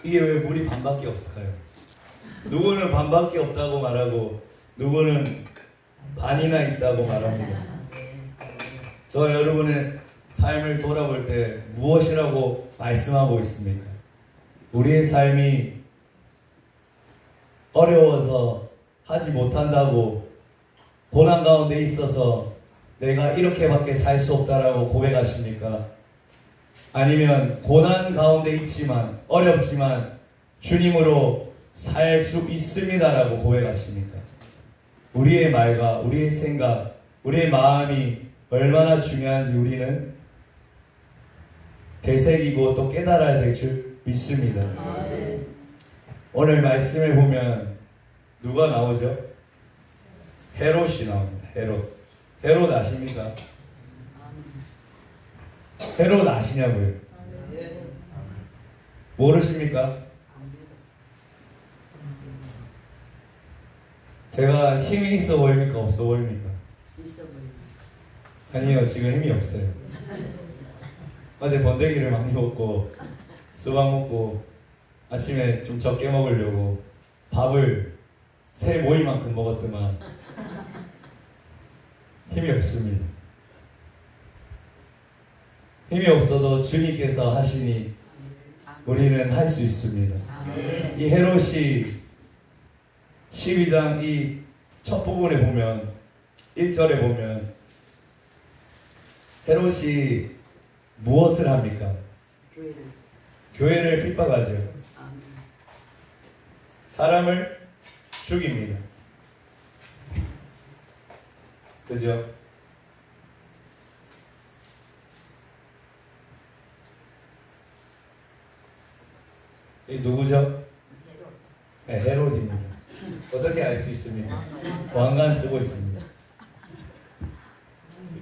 이게 왜 물이 반밖에 없을까요? 누구는 반밖에 없다고 말하고 누구는 반이나 있다고 말합니다. 저 여러분의 삶을 돌아볼 때 무엇이라고 말씀하고 있습니까? 우리의 삶이 어려워서 하지 못한다고, 고난 가운데 있어서 내가 이렇게밖에 살 수 없다라고 고백하십니까? 아니면 고난 가운데 있지만, 어렵지만 주님으로 살 수 있습니다라고 고백하십니까? 우리의 말과 우리의 생각, 우리의 마음이 얼마나 중요한지 우리는 되새기고 또 깨달아야 될 줄 믿습니다. 오늘 말씀을 보면 누가 나오죠? 헤롯이 나옵니다. 헤롯 아십니까? 헤롯 아시냐고요? 모르십니까? 제가 힘이 있어 보입니까? 없어 보입니까? 있어 보입니다. 아니요, 지금 힘이 없어요. 어제 번데기를 많이 먹고 수박 먹고 아침에 좀 적게 먹으려고 밥을 새 모이만큼 먹었더만 힘이 없습니다. 힘이 없어도 주님께서 하시니 우리는 할 수 있습니다. 이 헤롯이 12장 이 첫 부분에 보면 1절에 보면 헤롯이 무엇을 합니까? 교회를 핍박하죠. 사람을 죽입니다. 그죠? 이 누구죠? 네, 헤롯입니다. 어떻게 알 수 있습니까? 왕관 쓰고 있습니다.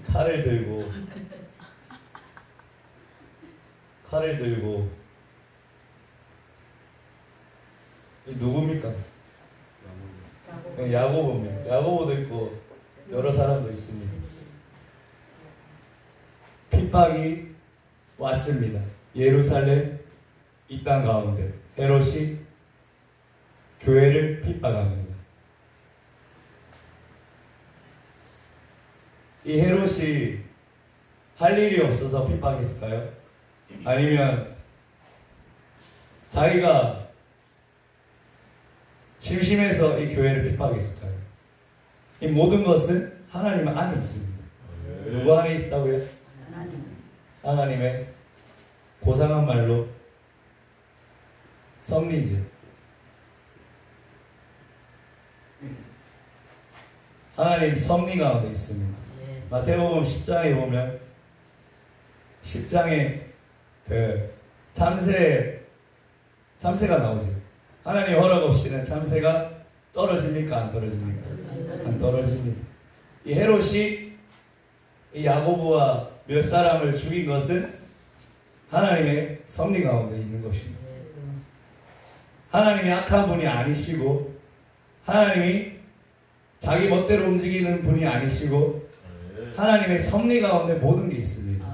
칼을 들고 이 누굽니까? 야고보입니다. 야고보도 있고 여러 사람도 있습니다. 핍박이 왔습니다. 예루살렘 이 땅 가운데 헤롯이 교회를 핍박합니다. 이 헤롯이 할 일이 없어서 핍박했을까요? 아니면 자기가 심심해서 이 교회를 핍박했을까요? 이 모든 것은 하나님 안에 있습니다. 누구 안에 있다고요? 하나님의 고상한 말로 섭리죠. 하나님 섭리 가운데 있습니다. 마태복음 10장에 보면 10장에 그 참새가 나오죠. 하나님 허락 없이는 참새가 떨어집니까? 안 떨어집니까? 안 떨어집니다. 이 헤롯이 이 야고보와 몇 사람을 죽인 것은 하나님의 섭리 가운데 있는 것입니다. 하나님이 악한 분이 아니시고 하나님이 자기 멋대로 움직이는 분이 아니시고 하나님의 섭리 가운데 모든 게 있습니다.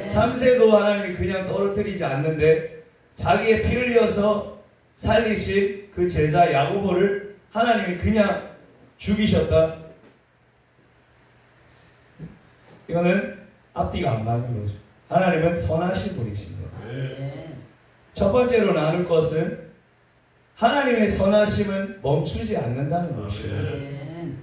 참새도 하나님이 그냥 떨어뜨리지 않는데 자기의 피 흘려서 살리신 그 제자 야고보를 하나님이 그냥 죽이셨다. 이거는 앞뒤가 안 맞는 거죠. 하나님은 선하신 분이십니다. 첫 번째로 나눌 것은 하나님의 선하심은 멈추지 않는다는 것이에요.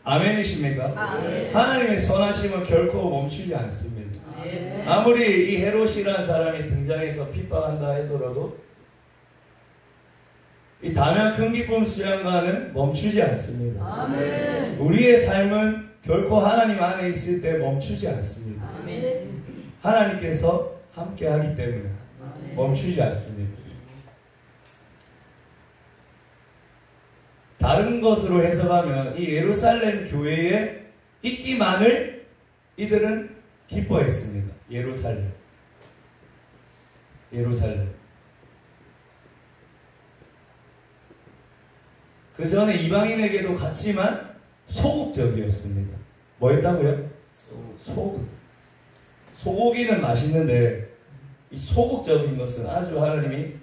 아멘이십니까? 아멘. 하나님의 선하심은 결코 멈추지 않습니다. 아멘. 아무리 이 헤롯이라는 사람이 등장해서 핍박한다 하더라도 이 다면 큰 기쁨 수양과는 멈추지 않습니다. 아멘. 우리의 삶은 결코 하나님 안에 있을 때 멈추지 않습니다. 아멘. 하나님께서 함께 하기 때문에 아멘. 멈추지 않습니다. 다른 것으로 해석하면 이 예루살렘 교회에 있기만을 이들은 기뻐했습니다. 예루살렘. 그 전에 이방인에게도 갔지만 소극적이었습니다. 뭐였다고요? 소극. 소고기는 맛있는데 이 소극적인 것은 아주 하나님이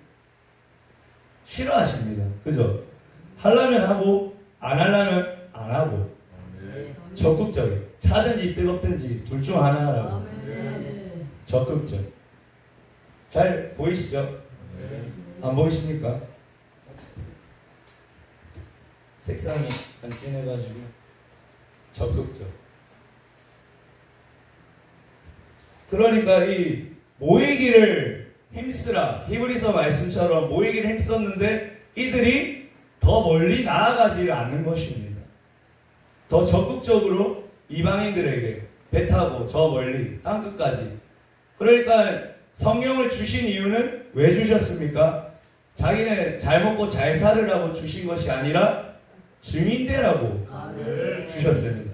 싫어하십니다. 그죠? 하려면 하고 안 하려면 안 하고 적극적이에요. 차든지 뜨겁든지 둘 중 하나라고. 적극적. 잘 보이시죠? 안 보이십니까? 색상이 안 진해가지고 적극적. 그러니까 이 모이기를 힘쓰라. 히브리서 말씀처럼 모이기를 힘썼는데 이들이 더 멀리 나아가지 않는 것입니다. 더 적극적으로 이방인들에게 배 타고 저 멀리 땅끝까지. 그러니까 성령을 주신 이유는 왜 주셨습니까? 자기네 잘 먹고 잘 살으라고 주신 것이 아니라 증인되라고 주셨습니다.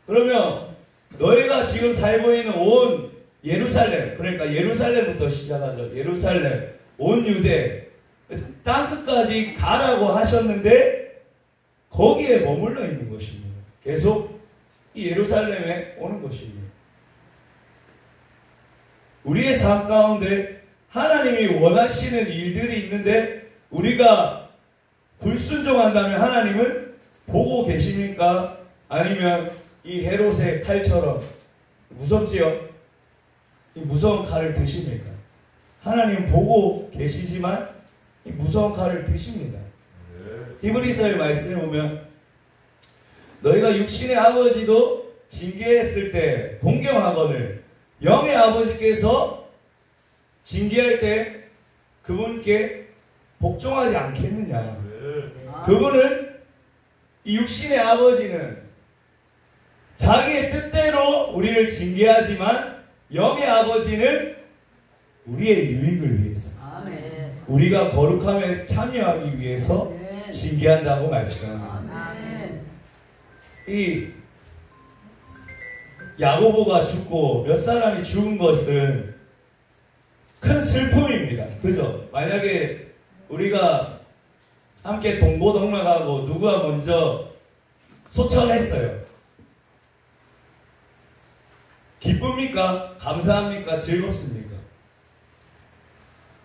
그러면 너희가 지금 살고 있는 온 예루살렘, 그러니까 예루살렘부터 시작하죠. 예루살렘, 온 유대, 땅끝까지 가라고 하셨는데 거기에 머물러 있는 것입니다. 계속 이 예루살렘에 오는 것입니다. 우리의 삶 가운데 하나님이 원하시는 일들이 있는데 우리가 불순종한다면 하나님은 보고 계십니까? 아니면 이 헤롯의 칼처럼 무섭지요? 이 무서운 칼을 드십니까? 하나님 보고 계시지만 이 무서운 칼을 드십니다. 히브리서의 말씀을 보면 너희가 육신의 아버지도 징계했을 때 공경하거늘 영의 아버지께서 징계할 때 그분께 복종하지 않겠느냐. 그분은 이 육신의 아버지는 자기의 뜻대로 우리를 징계하지만 영의 아버지는 우리의 유익을 위해서 우리가 거룩함에 참여하기 위해서 징계한다고 말씀합니다. 이 야고보가 죽고 몇 사람이 죽은 것은 큰 슬픔입니다. 그죠? 만약에 우리가 함께 동고동락하고 누가 먼저 소천했어요. 기쁩니까? 감사합니까? 즐겁습니까?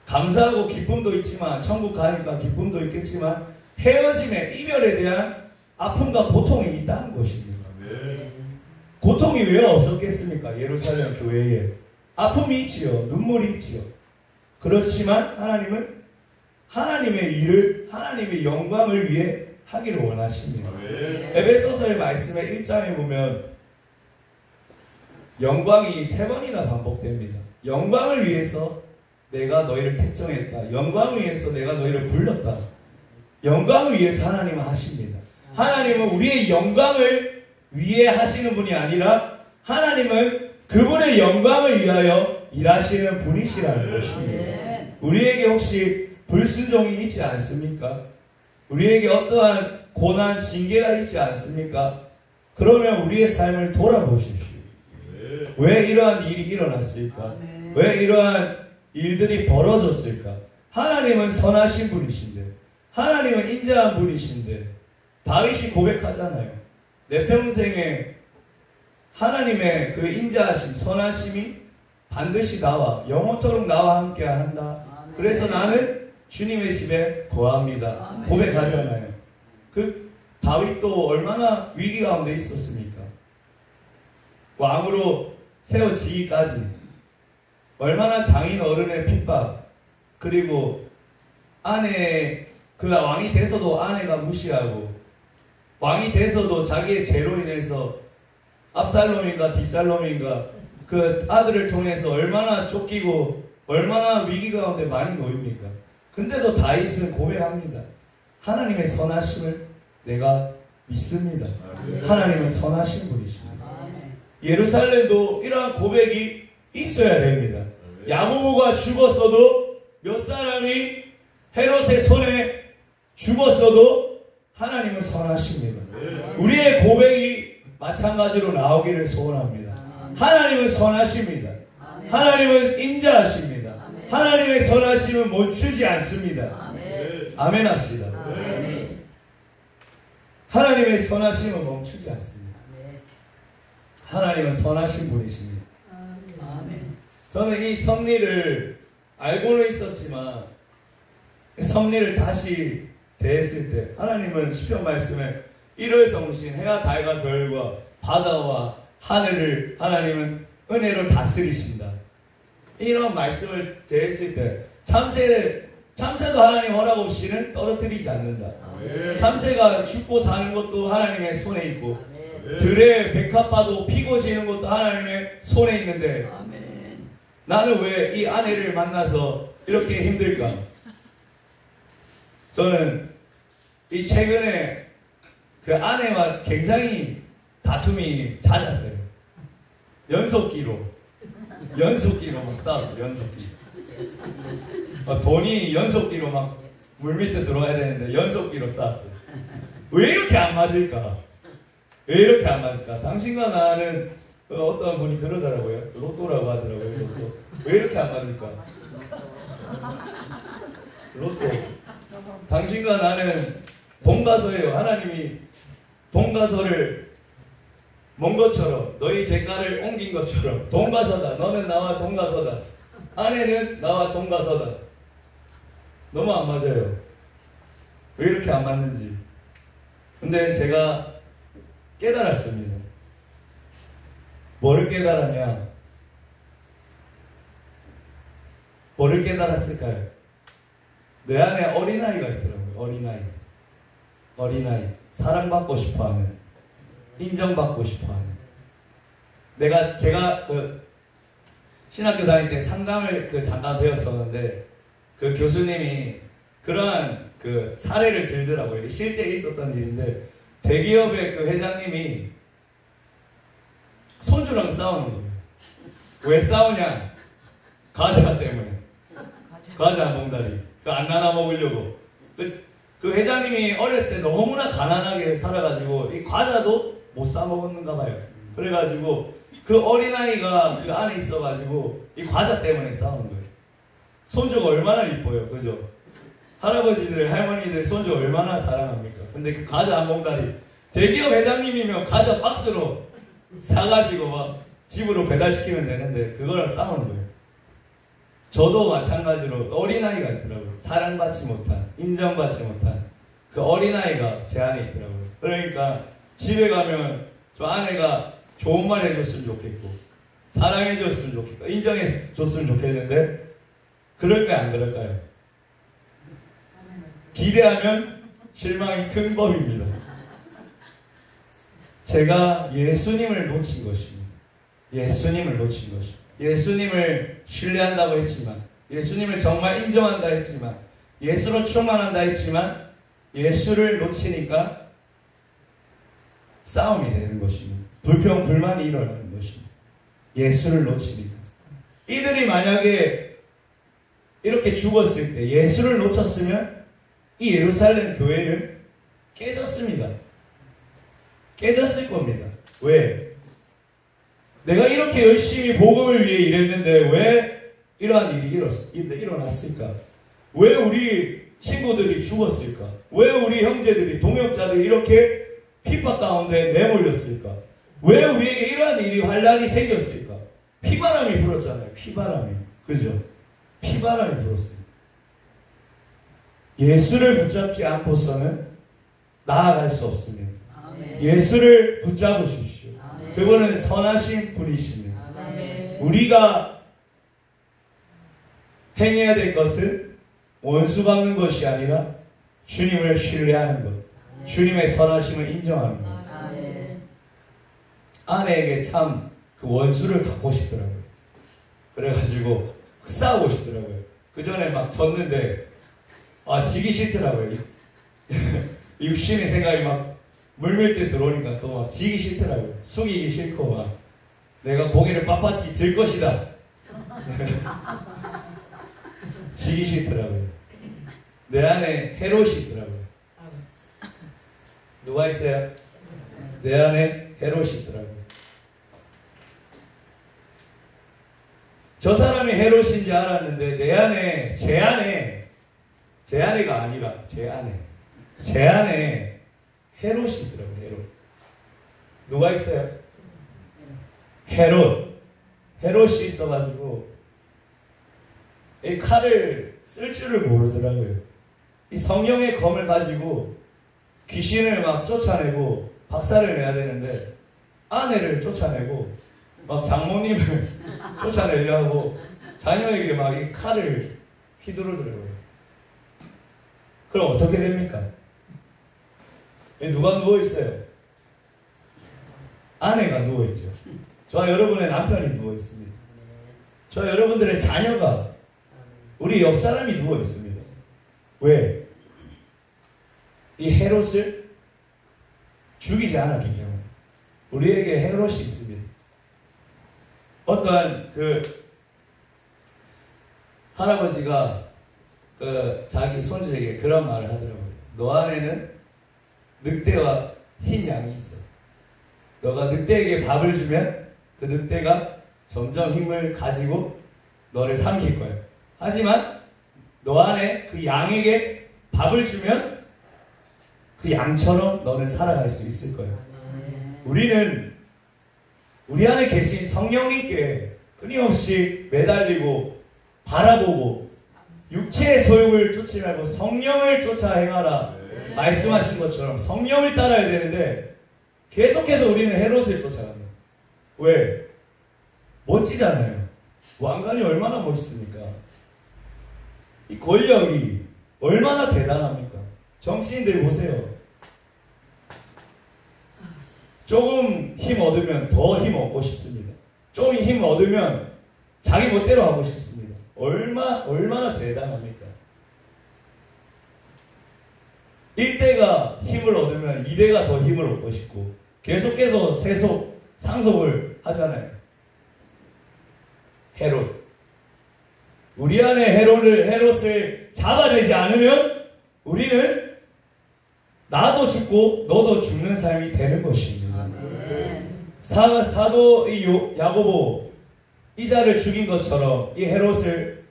감사하고 기쁨도 있지만 천국 가니까 기쁨도 있겠지만 헤어짐의 이별에 대한 아픔과 고통이 있다는 것입니다. 고통이 왜 없었겠습니까? 예루살렘 교회에 아픔이 있지요. 눈물이 있지요. 그렇지만 하나님은 하나님의 일을 하나님의 영광을 위해 하기를 원하십니다. 에베소서의 말씀의 1장에 보면 영광이 3번이나 반복됩니다. 영광을 위해서 내가 너희를 택정했다. 영광을 위해서 내가 너희를 불렀다. 영광을 위해서 하나님은 하십니다. 하나님은 우리의 영광을 위해 하시는 분이 아니라 하나님은 그분의 영광을 위하여 일하시는 분이시라는 것입니다. 우리에게 혹시 불순종이 있지 않습니까? 우리에게 어떠한 고난, 징계가 있지 않습니까? 그러면 우리의 삶을 돌아보십시오. 왜 이러한 일이 일어났을까? 왜 이러한 일들이 벌어졌을까? 하나님은 선하신 분이신데 하나님은 인자한 분이신데 다윗이 고백하잖아요. 내 평생에 하나님의 그 인자하심, 선하심이 반드시 나와 영원토록 나와 함께 한다. 그래서 나는 주님의 집에 거합니다. 고백하잖아요. 그 다윗도 얼마나 위기 가운데 있었습니까? 왕으로 세워지기까지 얼마나 장인 어른의 핍박, 그리고 아내, 그 왕이 돼서도 아내가 무시하고 왕이 돼서도 자기의 죄로 인해서 압살롬인가 뒷살롬인가 그 아들을 통해서 얼마나 쫓기고 얼마나 위기 가운데 많이 놓입니까? 근데도 다윗은 고백합니다. 하나님의 선하심을 내가 믿습니다. 하나님은 선하신 분이십니다. 예루살렘도 이러한 고백이 있어야 됩니다. 야고보가 죽었어도 몇 사람이 헤롯의 손에 죽었어도 하나님은 선하십니다. 우리의 고백이 마찬가지로 나오기를 소원합니다. 하나님은 선하십니다. 하나님은 인자하십니다. 하나님의 선하심은 멈추지 않습니다. 아멘 합시다. 하나님의 선하심은 멈추지 않습니다. 하나님은 선하신 분이십니다. 저는 이 섭리를 알고는 있었지만 섭리를 다시 대했을 때 하나님은 시편 말씀에 일월 성신 해와 달과 별과 바다와 하늘을 하나님은 은혜로 다스리신다. 이런 말씀을 대했을 때 참새도 하나님 허락 없이는 떨어뜨리지 않는다. 참새가 죽고 사는 것도 하나님의 손에 있고 들의 백합화도 피고 지는 것도 하나님의 손에 있는데 나는 왜 이 아내를 만나서 이렇게 힘들까? 저는 이 최근에 그 아내와 굉장히 다툼이 잦았어요. 연속기로 막 싸웠어요. 연속기. 돈이 연속기로 막 물밑에 들어와야 되는데 연속기로 싸웠어요. 왜 이렇게 안 맞을까? 왜 이렇게 안 맞을까? 당신과 나는 어떤 분이 그러더라고요. 로또라고 하더라고요. 로또. 왜 이렇게 안 맞을까? 로또. 당신과 나는 동가서예요. 하나님이 동가서를 먼 것처럼 너희 재가를 옮긴 것처럼 동가서다. 너는 나와 동가서다. 아내는 나와 동가서다. 너무 안 맞아요. 왜 이렇게 안 맞는지. 근데 제가 깨달았습니다. 뭐를 깨달았냐? 뭐를 깨달았을까요? 내 안에 어린아이가 있더라고요. 어린아이. 사랑받고 싶어하는, 인정받고 싶어하는. 제가 신학교 다닐 때 상담을 잠깐 배웠었는데 그 교수님이 그러한 사례를 들더라고요. 실제 있었던 일인데 대기업의 그 회장님이 손주랑 싸우는 거예요. 왜 싸우냐? 과자 때문에. 과자 한 봉다리. 안 나눠 먹으려고. 그 회장님이 어렸을 때 너무나 가난하게 살아가지고 이 과자도 못 사 먹었는가 봐요. 그래가지고 그 어린아이가 그 안에 있어가지고 이 과자 때문에 싸우는 거예요. 손주가 얼마나 이뻐요. 그죠? 할아버지들, 할머니들 손주 얼마나 사랑합니까? 근데 그 과자 한 봉다리 대기업 회장님이면 과자 박스로 사가지고 막 집으로 배달시키면 되는데 그거랑 싸우는 거예요. 저도 마찬가지로 어린아이가 있더라고요. 사랑받지 못한, 인정받지 못한 그 어린아이가 제 안에 있더라고요. 그러니까 집에 가면 저 아내가 좋은 말 해줬으면 좋겠고 사랑해줬으면 좋겠고 인정해줬으면 좋겠는데 그럴까요? 안 그럴까요? 기대하면 실망이 큰 법입니다. 제가 예수님을 놓친 것입니다. 예수님을 놓친 것입니다. 예수님을 신뢰한다고 했지만, 예수님을 정말 인정한다 했지만, 예수로 충만한다 했지만, 예수를 놓치니까 싸움이 되는 것입니다. 불평, 불만이 일어나는 것입니다. 예수를 놓치니까. 이들이 만약에 이렇게 죽었을 때, 예수를 놓쳤으면, 이 예루살렘 교회는 깨졌습니다. 깨졌을 겁니다. 왜? 내가 이렇게 열심히 복음을 위해 일했는데 왜 이러한 일이 일어났을까? 왜 우리 친구들이 죽었을까? 왜 우리 형제들이, 동역자들이 이렇게 핍박 가운데 내몰렸을까? 왜 우리에게 이러한 일이 환란이 생겼을까? 피바람이 불었잖아요. 피바람이. 그죠? 피바람이 불었어요. 예수를 붙잡지 않고서는 나아갈 수 없습니다. 아멘. 예수를 붙잡으십시오. 아멘. 그분은 선하신 분이십니다. 아멘. 우리가 행해야 될 것은 원수 갚는 것이 아니라 주님을 신뢰하는 것, 아멘. 주님의 선하심을 인정하는 것. 아멘. 아내에게 참 그 원수를 갖고 싶더라고요. 그래가지고 싸우고 싶더라고요. 그 전에 막 졌는데 지기 싫더라고요. 육신의 생각이 막 물밀 때 들어오니까 또 막 지기 싫더라고요. 숙이기 싫고 막 내가 고개를 빳빳이 들 것이다. 지기 싫더라고요. 내 안에 헤롯이 있더라고요. 누가 있어요? 내 안에 헤롯이 있더라고요. 저 사람이 헤롯인지 알았는데 제 안에가 아니라 제 안에 헤롯이 있더라고요. 헤롯. 누가 있어요? 헤롯이 있어가지고 이 칼을 쓸 줄을 모르더라고요. 이 성령의 검을 가지고 귀신을 막 쫓아내고 박살을 내야 되는데 아내를 쫓아내고 막 장모님을 쫓아내려고 자녀에게 막 이 칼을 휘두르더라고요. 그럼 어떻게 됩니까? 누가 누워있어요? 아내가 누워있죠. 저와 여러분의 남편이 누워있습니다. 저와 여러분들의 자녀가, 우리 옆 사람이 누워있습니다. 왜? 이 헤롯을 죽이지 않았기 때문에. 우리에게 헤롯이 있습니다. 어떠한 할아버지가 자기 손주에게 그런 말을 하더라고요. 너 안에는 늑대와 흰 양이 있어. 너가 늑대에게 밥을 주면 그 늑대가 점점 힘을 가지고 너를 삼킬 거야. 하지만 너 안에 그 양에게 밥을 주면 그 양처럼 너는 살아갈 수 있을 거야. 우리는 우리 안에 계신 성령님께 끊임없이 매달리고 바라보고 육체의 소욕을 쫓지 말고 성령을 쫓아 행하라 말씀하신 것처럼 성령을 따라야 되는데 계속해서 우리는 헤롯을 쫓아갑니다. 왜? 멋지잖아요. 왕관이 얼마나 멋있습니까? 이 권력이 얼마나 대단합니까? 정치인들 보세요. 조금 힘 얻으면 더 힘 얻고 싶습니다. 좀 힘 얻으면 자기 멋대로 하고 싶습니다. 얼마나 대단합니까? 1대가 힘을 얻으면 2대가 더 힘을 얻고 싶고 계속해서 상속을 하잖아요. 헤롯. 우리 안에 헤롯을 잡아내지 않으면 우리는 나도 죽고 너도 죽는 삶이 되는 것입니다. 사도 야고보 이자를 죽인 것처럼 이 헤롯을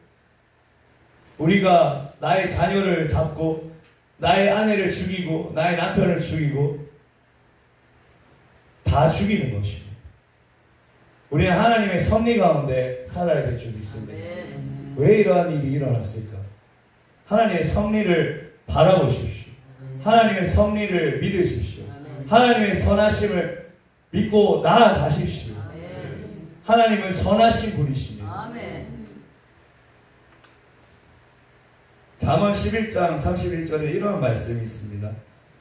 우리가 나의 자녀를 잡고 나의 아내를 죽이고 나의 남편을 죽이고 다 죽이는 것입니다. 우리는 하나님의 섭리 가운데 살아야 될 줄 믿습니다. 왜 이러한 일이 일어났을까? 하나님의 섭리를 바라보십시오. 하나님의 섭리를 믿으십시오. 하나님의 선하심을 믿고 나아가십시오. 하나님은 선하신 분이십니다. 잠언 11장 31절에 이런 말씀이 있습니다.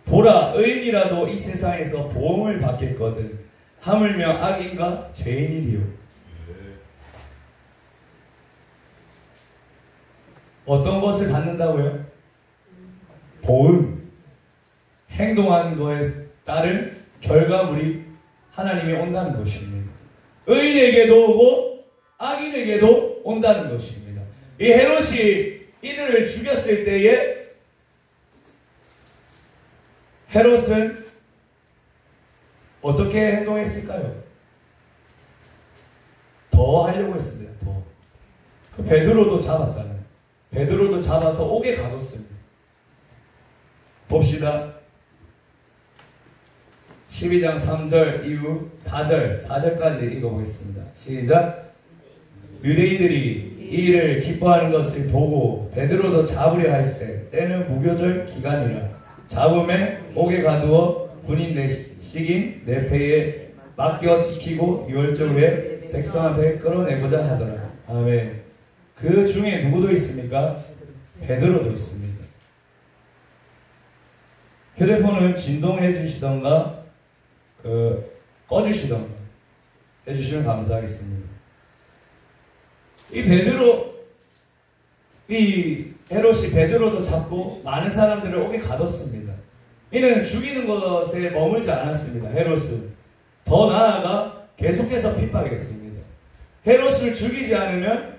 보라, 의인이라도 이 세상에서 보응을 받겠거든 하물며 악인과 죄인이리요. 어떤 것을 받는다고요? 보응. 행동한 것에 따른 결과물이 하나님이 온다는 것입니다. 의인에게도 오고 악인에게도 온다는 것입니다. 이 헤롯이 이들을 죽였을 때에 헤롯은 어떻게 행동했을까요? 더 하려고 했습니다. 더. 그 베드로도 잡았잖아요. 베드로도 잡아서 옥에 가뒀습니다. 봅시다. 12장 3절 이후 4절까지 읽어보겠습니다. 시작. 유대인들이 이 일을 기뻐하는 것을 보고 베드로도 잡으려 할세 때는 무교절 기간이라 잡음에 옥에 가두어 군인 내식인 내패에 맡겨 지키고 6월절 후에 백성 앞에 끌어내고자 하더라. 아멘. 그 중에 누구도 있습니까? 베드로도 있습니다. 휴대폰을 진동해 주시던가 꺼주시던가 해주시면 감사하겠습니다. 이 헤롯이 베드로도 잡고 많은 사람들을 옥에 가뒀습니다. 이는 죽이는 것에 머물지 않았습니다. 헤롯은 더 나아가 계속해서 핍박했습니다. 헤롯을 죽이지 않으면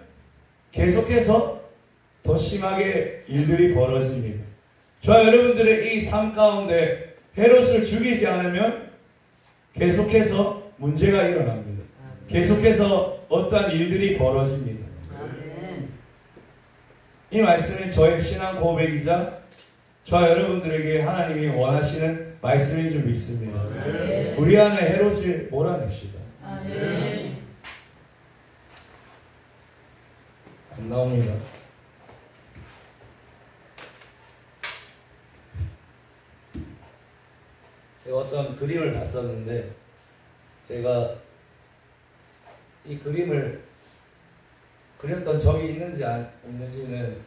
계속해서 더 심하게 일들이 벌어집니다. 저와 여러분들의 이 삶 가운데 헤롯을 죽이지 않으면 계속해서 문제가 일어납니다. 계속해서 어떠한 일들이 벌어집니다. 이 말씀은 저의 신앙 고백이자 저와 여러분들에게 하나님이 원하시는 말씀인 줄 믿습니다. 우리 안에 헤롯을 몰아냅시다. 안 나옵니다. 제가 어떤 그림을 봤었는데 제가 이 그림을 그렸던 적이 있는지 없는지는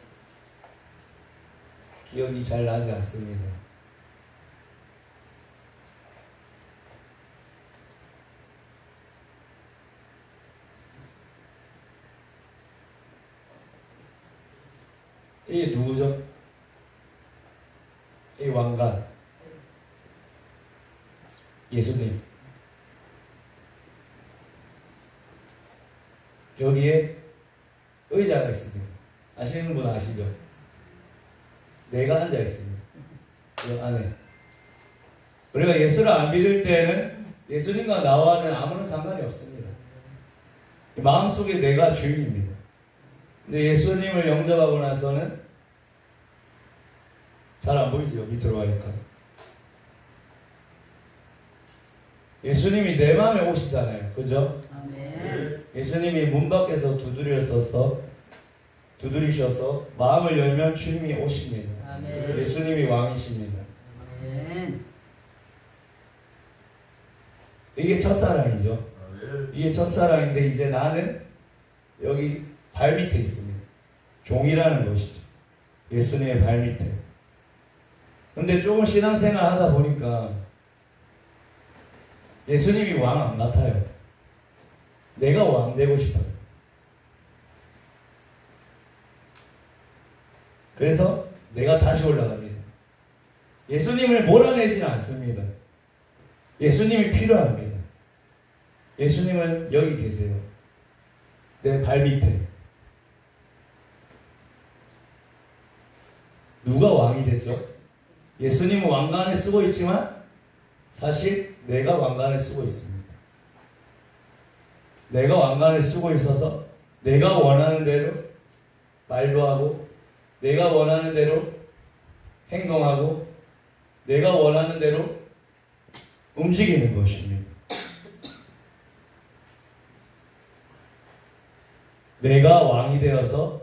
기억이 잘 나지 않습니다. 이게 누구죠? 이 왕관. 예수님. 여기에 의자가 있습니다. 아시는 분 아시죠? 내가 앉아 있습니다. 이 안에. 우리가 예수를 안 믿을 때는 예수님과 나와는 아무런 상관이 없습니다. 마음속에 내가 주인입니다. 근데 예수님을 영접하고 나서는 잘 안 보이죠? 밑으로 가니까. 예수님이 내 마음에 오시잖아요. 그죠? 아멘. 예수님이 문 밖에서 두드리셔서 마음을 열면 주님이 오십니다. 아멘. 예수님이 왕이십니다. 아멘. 이게 첫사랑이죠. 아멘. 이게 첫사랑인데 이제 나는 여기 발 밑에 있습니다. 종이라는 것이죠. 예수님의 발 밑에. 근데 조금 신앙생활 하다 보니까 예수님이 왕 안 같아요. 내가 왕 되고 싶어요. 그래서 내가 다시 올라갑니다. 예수님을 몰아내지는 않습니다. 예수님이 필요합니다. 예수님은 여기 계세요. 내 발 밑에. 누가 왕이 됐죠? 예수님은 왕관을 쓰고 있지만 사실 내가 왕관을 쓰고 있습니다. 내가 왕관을 쓰고 있어서 내가 원하는 대로 말도 하고 내가 원하는 대로 행동하고 내가 원하는 대로 움직이는 것입니다. 내가 왕이 되어서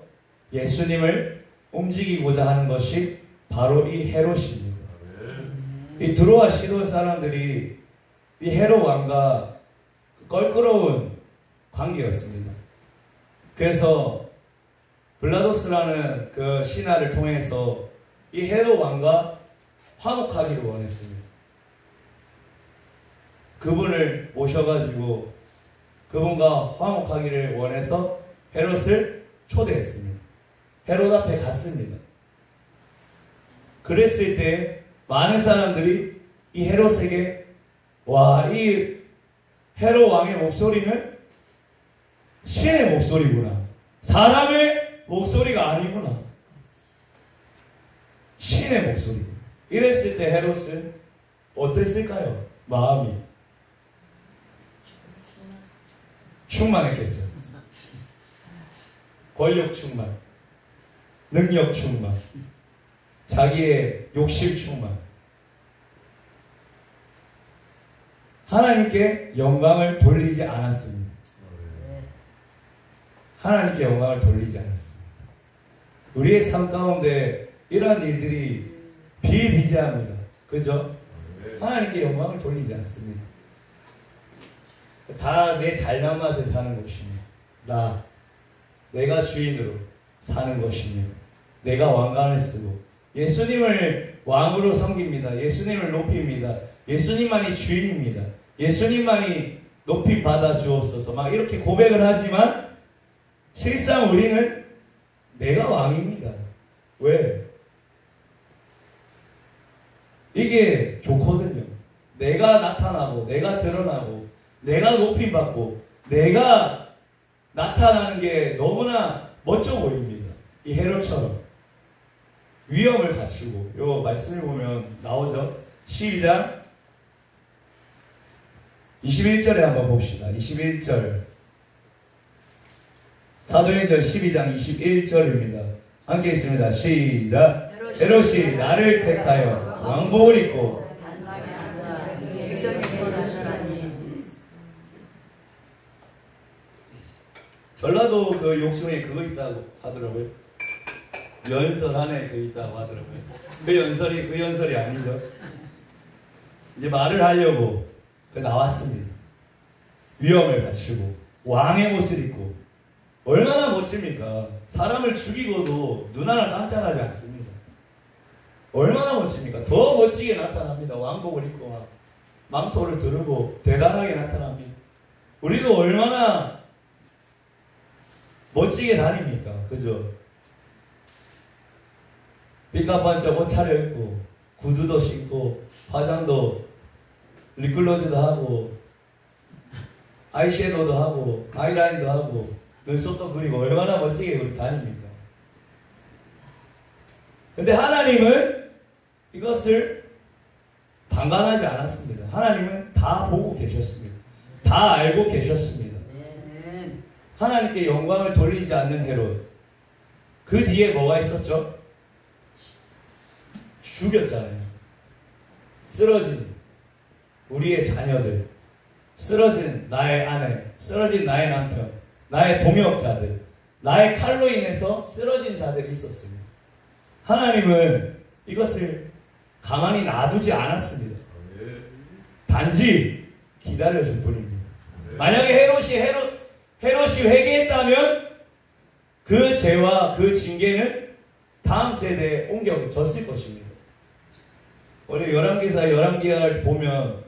예수님을 움직이고자 하는 것이 바로 이 헤롯입니다. 이 두로와 시돈 사람들이 이 헤롯 왕과 껄끄러운 관계였습니다. 그래서 블라도스라는 그 신하를 통해서 이 헤롯 왕과 화목하기를 원했습니다. 그분을 모셔가지고 그분과 화목하기를 원해서 헤롯을 초대했습니다. 헤롯 앞에 갔습니다. 그랬을 때 많은 사람들이 이 헤롯에게 와, 이 헤롯 왕의 목소리는 신의 목소리구나. 사람의 목소리가 아니구나. 신의 목소리구나. 이랬을 때 헤롯은 어땠을까요? 마음이 충만했겠죠. 권력 충만, 능력 충만, 자기의 욕심 충만. 하나님께 영광을 돌리지 않았습니다. 하나님께 영광을 돌리지 않았습니다. 우리의 삶 가운데 이러한 일들이 비일비재합니다. 그죠? 하나님께 영광을 돌리지 않습니다. 다 내 잘난 맛에 사는 것입니다. 내가 주인으로 사는 것입니다. 내가 왕관을 쓰고 예수님을 왕으로 섬깁니다. 예수님을 높입니다. 예수님만이 주인입니다. 예수님만이 높임 받아 주옵소서. 막 이렇게 고백을 하지만 실상 우리는 내가 왕입니다. 왜? 이게 좋거든요. 내가 나타나고 내가 드러나고 내가 높임 받고 내가 나타나는 게 너무나 멋져 보입니다. 이 헤롯처럼 위엄을 갖추고. 요 말씀을 보면 나오죠. 12장 21절에 한번 봅시다. 21절 사도행전 12장 21절입니다. 함께 있습니다. 시작. 헤롯이 나를 택하여 왕복을 입고 전라도 그 욕중에 그거 있다고 하더라고요. 연설 안에 그 있다고 하더라고요. 그 연설이 아니죠. 이제 말을 하려고 나왔습니다. 위험을 갖추고 왕의 옷을 입고 얼마나 멋집니까? 사람을 죽이고도 눈 하나 깜짝하지 않습니다. 얼마나 멋집니까? 더 멋지게 나타납니다. 왕복을 입고 막 망토를 두르고 대단하게 나타납니다. 우리도 얼마나 멋지게 다닙니까? 그죠? 삐까뻔쩍 옷 차려입고 구두도 신고 화장도 립글로즈도 하고 아이섀도우도 하고 아이라인도 하고 눈썹도 그리고 얼마나 멋지게 우리 다닙니까? 근데 하나님은 이것을 방관하지 않았습니다. 하나님은 다 보고 계셨습니다. 다 알고 계셨습니다. 하나님께 영광을 돌리지 않는 헤롯, 그 뒤에 뭐가 있었죠? 죽였잖아요. 쓰러진 우리의 자녀들, 쓰러진 나의 아내, 쓰러진 나의 남편, 나의 동역자들, 나의 칼로 인해서 쓰러진 자들이 있었습니다. 하나님은 이것을 가만히 놔두지 않았습니다. 단지 기다려줄 뿐입니다. 만약에 헤롯이 회개했다면 그 죄와 그 징계는 다음 세대에 옮겨졌을 것입니다. 우리 열왕기사 열왕기하를 보면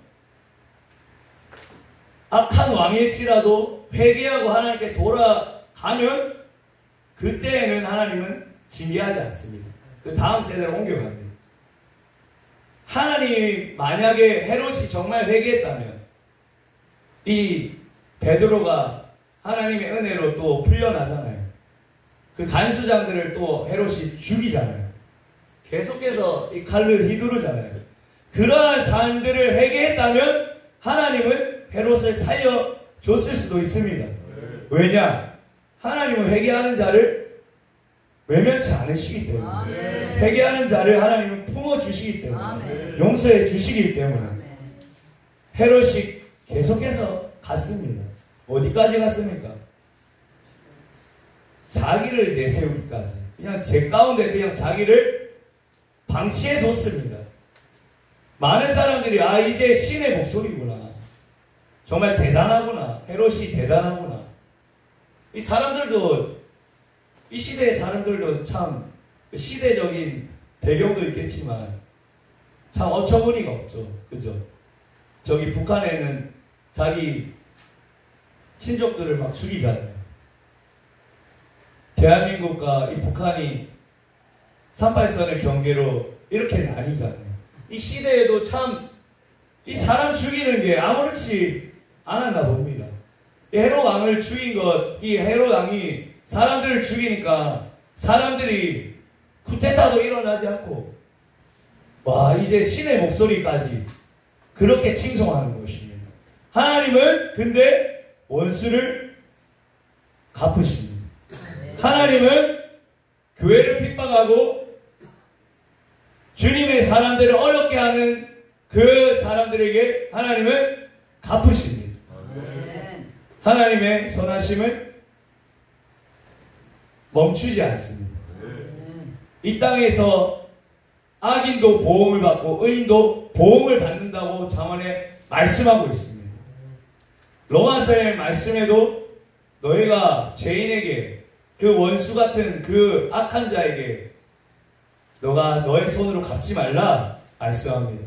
악한 왕일지라도 회개하고 하나님께 돌아가면 그때에는 하나님은 징계하지 않습니다. 그 다음 세대로 옮겨갑니다. 하나님이 만약에 헤롯이 정말 회개했다면 이 베드로가 하나님의 은혜로 또 풀려나잖아요. 그 간수장들을 또 헤롯이 죽이잖아요. 계속해서 이 칼을 휘두르잖아요. 그러한 사람들을 회개했다면 하나님은 헤롯을 살려줬을 수도 있습니다. 왜냐? 하나님은 회개하는 자를 외면치 않으시기 때문에, 회개하는 자를 하나님은 품어주시기 때문에, 용서해 주시기 때문에 헤롯이 계속해서 갔습니다. 어디까지 갔습니까? 자기를 내세우기까지. 그냥 제 가운데 그냥 자기를 방치해 뒀습니다. 많은 사람들이 이제 신의 목소리구나, 정말 대단하구나, 헤롯이 대단하구나. 이 사람들도, 이 시대의 사람들도 참 시대적인 배경도 있겠지만 참 어처구니가 없죠. 그죠? 저기 북한에는 자기 친족들을 막 죽이잖아요. 대한민국과 이 북한이 38선을 경계로 이렇게 나뉘잖아요. 이 시대에도 참 이 사람 죽이는 게 아무렇지 않았나 봅니다. 이 헤롯 왕을 죽인 것, 이 헤롯 왕이 사람들을 죽이니까 사람들이 쿠데타도 일어나지 않고, 와, 이제 신의 목소리까지 그렇게 칭송하는 것입니다. 하나님은 근데 원수를 갚으십니다. 하나님은 교회를 핍박하고 주님의 사람들을 어렵게 하는 그 사람들에게 하나님은 갚으십니다. 하나님의 선하심을 멈추지 않습니다. 이 땅에서 악인도 보응을 받고 의인도 보응을 받는다고 잠언에 말씀하고 있습니다. 로마서의 말씀에도 너희가 죄인에게, 그 원수 같은 그 악한 자에게 너가 너의 손으로 갚지 말라 말씀합니다.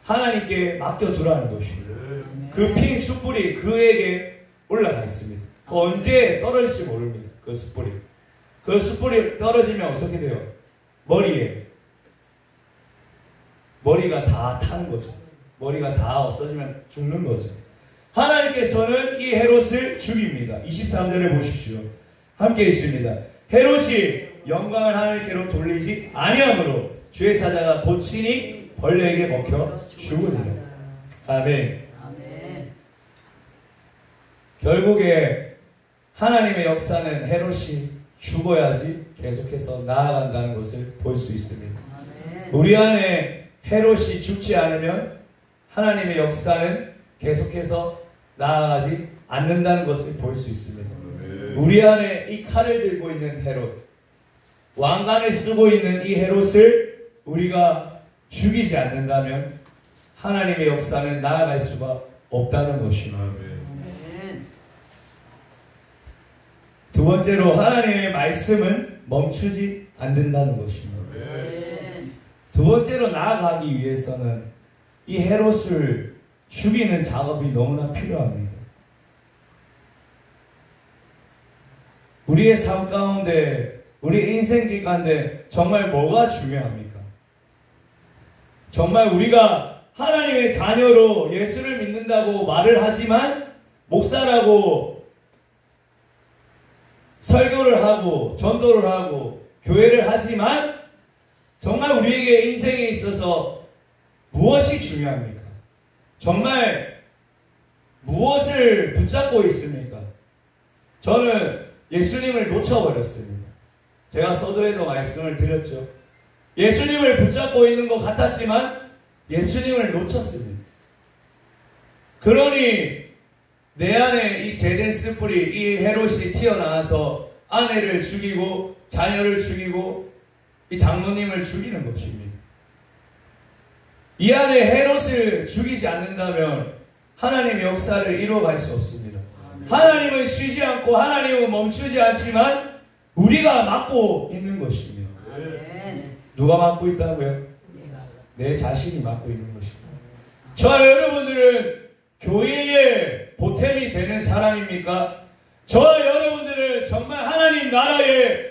하나님께 맡겨두라는 것입니다. 그 핀 숯불이 그에게 올라가 있습니다. 그 언제 떨어질지 모릅니다. 그 숯불이. 그 숯불이 떨어지면 어떻게 돼요? 머리가 다 타는 거죠. 머리가 다 없어지면 죽는 거죠. 하나님께서는 이 헤롯을 죽입니다. 23절을 보십시오. 함께 있습니다. 헤롯이 영광을 하나님께로 돌리지 아니하므로 주의 사자가 곧 친히 벌레에게 먹혀 죽으리라. 아멘. 결국에 하나님의 역사는 헤롯이 죽어야지 계속해서 나아간다는 것을 볼 수 있습니다. 우리 안에 헤롯이 죽지 않으면 하나님의 역사는 계속해서 나아가지 않는다는 것을 볼 수 있습니다. 우리 안에 이 칼을 들고 있는 헤롯, 왕관을 쓰고 있는 이 헤롯을 우리가 죽이지 않는다면 하나님의 역사는 나아갈 수가 없다는 것입니다. 두 번째로 하나님의 말씀은 멈추지 않는다는 것입니다. 두 번째로 나아가기 위해서는 이 헤롯을 죽이는 작업이 너무나 필요합니다. 우리의 삶 가운데, 우리 인생길 가운데 정말 뭐가 중요합니까? 정말 우리가 하나님의 자녀로 예수를 믿는다고 말을 하지만 목사라고 설교를 하고 전도를 하고 교회를 하지만 정말 우리에게 인생에 있어서 무엇이 중요합니까? 정말 무엇을 붙잡고 있습니까? 저는 예수님을 놓쳐버렸습니다. 제가 서두에도 말씀을 드렸죠. 예수님을 붙잡고 있는 것 같았지만 예수님을 놓쳤습니다. 그러니 내 안에 이 제덴스 뿔이, 이 헤롯이 튀어나와서 아내를 죽이고 자녀를 죽이고 이 장로님을 죽이는 것입니다. 이 안에 헤롯을 죽이지 않는다면 하나님의 역사를 이루어갈 수 없습니다. 하나님은 쉬지 않고 하나님은 멈추지 않지만 우리가 맡고 있는 것입니다. 누가 맡고 있다고요? 내 자신이 맡고 있는 것입니다. 저와 여러분들은 교회의 보탬이 되는 사람입니까? 저와 여러분들은 정말 하나님 나라에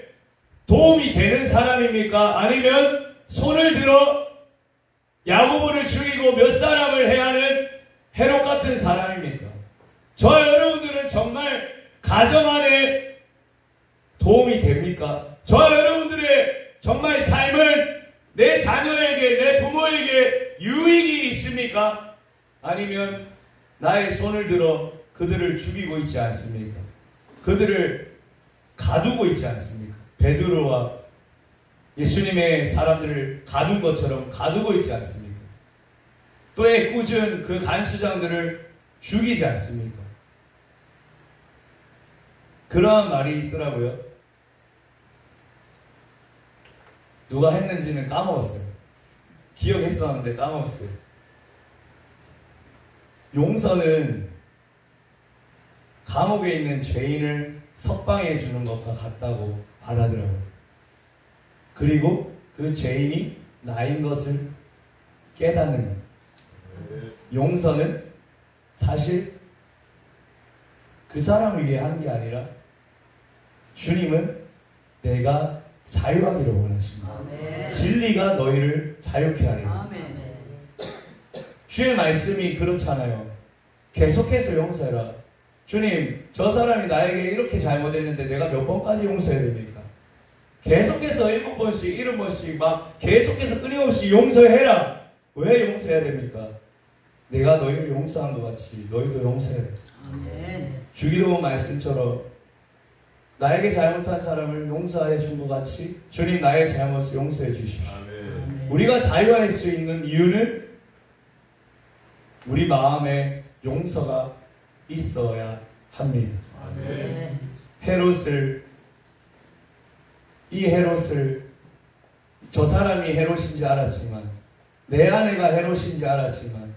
도움이 되는 사람입니까? 아니면 손을 들어 야고보를 죽이고 몇 사람을 해야 하는 헤롯 같은 사람입니까? 저와 여러분들은 정말 가정 안에 도움이 됩니까? 저와 여러분들의 정말 삶은 내 자녀에게, 내 부모에게 유익이 있습니까? 아니면 나의 손을 들어 그들을 죽이고 있지 않습니까? 그들을 가두고 있지 않습니까? 베드로와 예수님의 사람들을 가둔 것처럼 가두고 있지 않습니까? 또 애꿎은 그 간수장들을 죽이지 않습니까? 그러한 말이 있더라고요. 누가 했는지는 까먹었어요. 기억했었는데 까먹었어요. 용서는 감옥에 있는 죄인을 석방해 주는 것과 같다고 말하더라고요. 그리고 그 죄인이 나인 것을 깨닫는 것. 용서는 사실 그 사람을 위해 하는 게 아니라 주님은 내가 자유하기를 원하십니다. 아멘. 진리가 너희를 자유케 하리라. 주의 말씀이 그렇잖아요. 계속해서 용서해라. 주님, 저 사람이 나에게 이렇게 잘못했는데 내가 몇 번까지 용서해야 됩니까? 계속해서 7번씩, 7번씩 막 계속해서 끊임없이 용서해라. 왜 용서해야 됩니까? 내가 너희를 용서한 것 같이 너희도 용서해라. 아멘. 주기도문 말씀처럼 나에게 잘못한 사람을 용서해 준 것 같이 주님 나의 잘못을 용서해 주십시오. 아멘. 우리가 자유할 수 있는 이유는 우리 마음에 용서가 있어야 합니다. 아멘. 이 헤롯을 저 사람이 헤롯인지 알았지만 내 아내가 헤롯인지 알았지만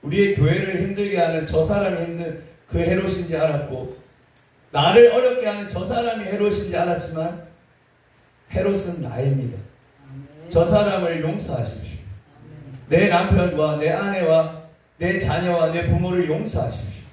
우리의 교회를 힘들게 하는 저 사람이 힘든 그 헤롯인지 알았고 나를 어렵게 하는 저 사람이 헤롯인지 알았지만 헤롯은 나입니다. 저 사람을 용서하십시오. 내 남편과 내 아내와 내 자녀와 내 부모를 용서하십시오.